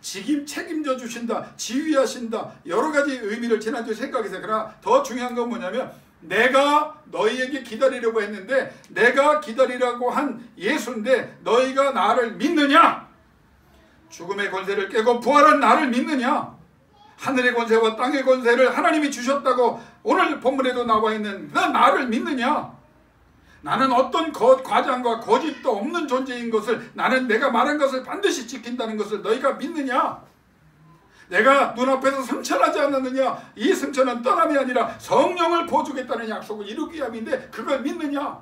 책임져 주신다. 지휘하신다. 여러 가지 의미를 지난주에 생각했어요. 그러나 더 중요한 건 뭐냐면 내가 너희에게 기다리려고 했는데 내가 기다리라고 한 예수인데 너희가 나를 믿느냐? 죽음의 권세를 깨고 부활한 나를 믿느냐? 하늘의 권세와 땅의 권세를 하나님이 주셨다고 오늘 본문에도 나와 있는 그 나를 믿느냐? 나는 어떤 과장과 거짓도 없는 존재인 것을 나는 내가 말한 것을 반드시 지킨다는 것을 너희가 믿느냐? 내가 눈앞에서 승천하지 않았느냐? 이 승천은 떠남이 아니라 성령을 부어주겠다는 약속을 이루기 위함인데 그걸 믿느냐?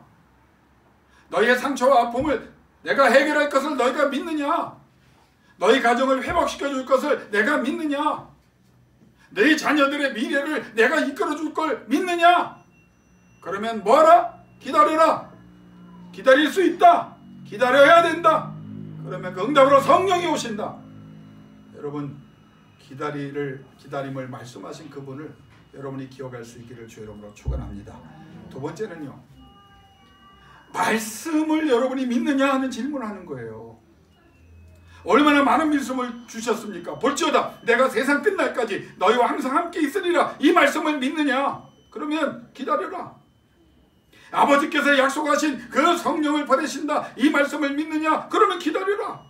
너희의 상처와 아픔을 내가 해결할 것을 너희가 믿느냐? 너희 가정을 회복시켜 줄 것을 내가 믿느냐? 너희 자녀들의 미래를 내가 이끌어 줄 걸 믿느냐? 그러면 뭐하라? 기다려라. 기다릴 수 있다. 기다려야 된다. 그러면 그 응답으로 성령이 오신다. 여러분, 기다림을 말씀하신 그분을 여러분이 기억할 수 있기를 주의 이름으로 축원합니다. 두 번째는요, 말씀을 여러분이 믿느냐 하는 질문을 하는 거예요. 얼마나 많은 말씀을 주셨습니까? 볼지어다 내가 세상 끝날까지 너희와 항상 함께 있으리라. 이 말씀을 믿느냐? 그러면 기다려라. 아버지께서 약속하신 그 성령을 보내신다. 이 말씀을 믿느냐? 그러면 기다려라.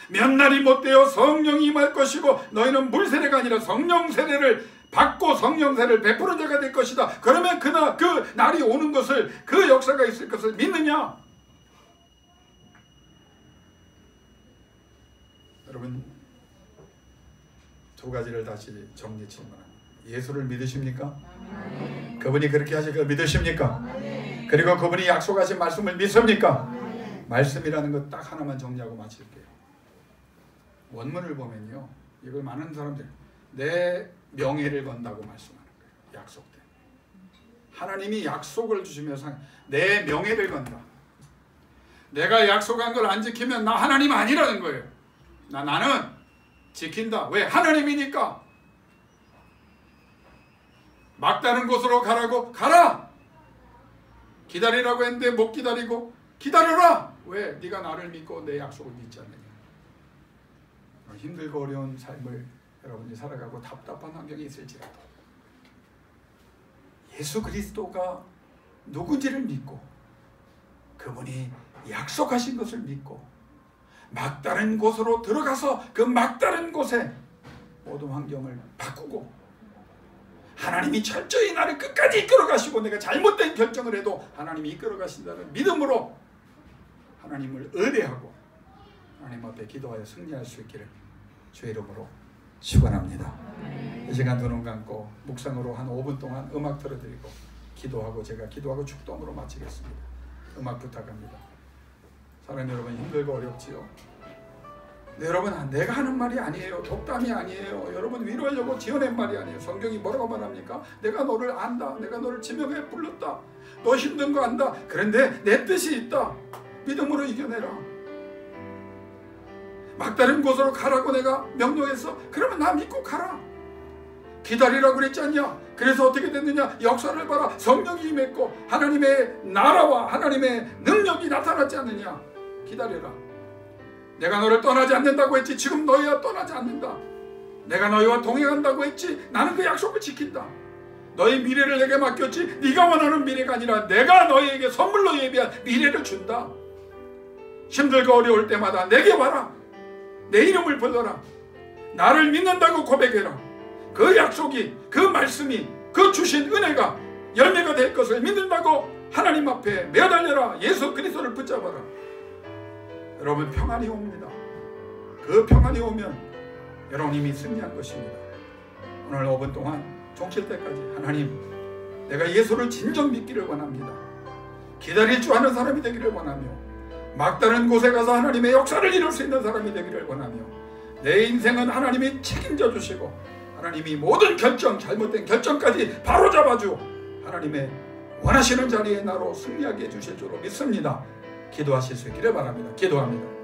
몇 날이 못되어 성령이 임할 것이고 너희는 물 세례가 아니라 성령 세례를 받고 성령 세례를 베푸는 자가 될 것이다. 그러면 그 날이 오는 것을, 그 역사가 있을 것을 믿느냐? 여러분, 두 가지를 다시 정리 질문합니다. 예수를 믿으십니까? 그분이 그렇게 하실 걸 믿으십니까? 그리고 그분이 약속하신 말씀을 믿습니까? 말씀이라는 것 딱 하나만 정리하고 마칠게요. 원문을 보면요, 이걸 많은 사람들이 내 명예를 건다고 말씀하는 거예요. 약속된. 하나님이 약속을 주시면서 내 명예를 건다. 내가 약속한 걸 안 지키면 나 하나님 아니라는 거예요. 나는 지킨다. 왜? 하나님이니까. 막다른 곳으로 가라고 가라. 기다리라고 했는데 못 기다리고 기다려라. 왜? 네가 나를 믿고 내 약속을 믿지 않느냐. 힘들고 어려운 삶을 여러분이 살아가고 답답한 환경이 있을지라도 예수 그리스도가 누군지를 믿고 그분이 약속하신 것을 믿고 막다른 곳으로 들어가서 그 막다른 곳에 모든 환경을 바꾸고 하나님이 철저히 나를 끝까지 이끌어 가시고 내가 잘못된 결정을 해도 하나님이 이끌어 가신다는 믿음으로 하나님을 의뢰하고 하나님 앞에 기도하여 승리할 수 있기를 주의 이름으로 축원합니다. 이 시간 두 눈 감고 묵상으로 한 5분 동안 음악 틀어드리고 기도하고 제가 기도하고 축도함으로 마치겠습니다. 음악 부탁합니다. 사랑하는 여러분, 힘들고 어렵지요? 네, 여러분, 내가 하는 말이 아니에요. 독담이 아니에요. 여러분 위로하려고 지어낸 말이 아니에요. 성경이 뭐라고 말합니까? 내가 너를 안다. 내가 너를 지명해 불렀다. 너 힘든 거 안다. 그런데 내 뜻이 있다. 믿음으로 이겨내라. 막다른 곳으로 가라고 내가 명령했어. 그러면 나 믿고 가라. 기다리라고 그랬지 않냐? 그래서 어떻게 됐느냐? 역사를 봐라. 성령이 임했고 하나님의 나라와 하나님의 능력이 나타났지 않느냐? 기다려라. 내가 너를 떠나지 않는다고 했지. 지금 너희와 떠나지 않는다. 내가 너희와 동행한다고 했지. 나는 그 약속을 지킨다. 너희 미래를 내게 맡겼지. 네가 원하는 미래가 아니라 내가 너희에게 선물로 예비한 미래를 준다. 힘들고 어려울 때마다 내게 와라. 내 이름을 불러라. 나를 믿는다고 고백해라. 그 약속이, 그 말씀이, 그 주신 은혜가 열매가 될 것을 믿는다고 하나님 앞에 매달려라. 예수 그리스도를 붙잡아라. 여러분, 평안이 옵니다. 그 평안이 오면 여러분 이미 승리한 것입니다. 오늘 5분 동안 종칠 때까지 하나님, 내가 예수를 진정 믿기를 원합니다. 기다릴 줄 아는 사람이 되기를 원하며 막다른 곳에 가서 하나님의 역사를 이룰 수 있는 사람이 되기를 원하며 내 인생은 하나님이 책임져 주시고 하나님이 모든 결정, 잘못된 결정까지 바로잡아주 하나님의 원하시는 자리에 나로 승리하게 해주실 줄로 믿습니다. 기도하실 수 있기를 바랍니다. 기도합니다.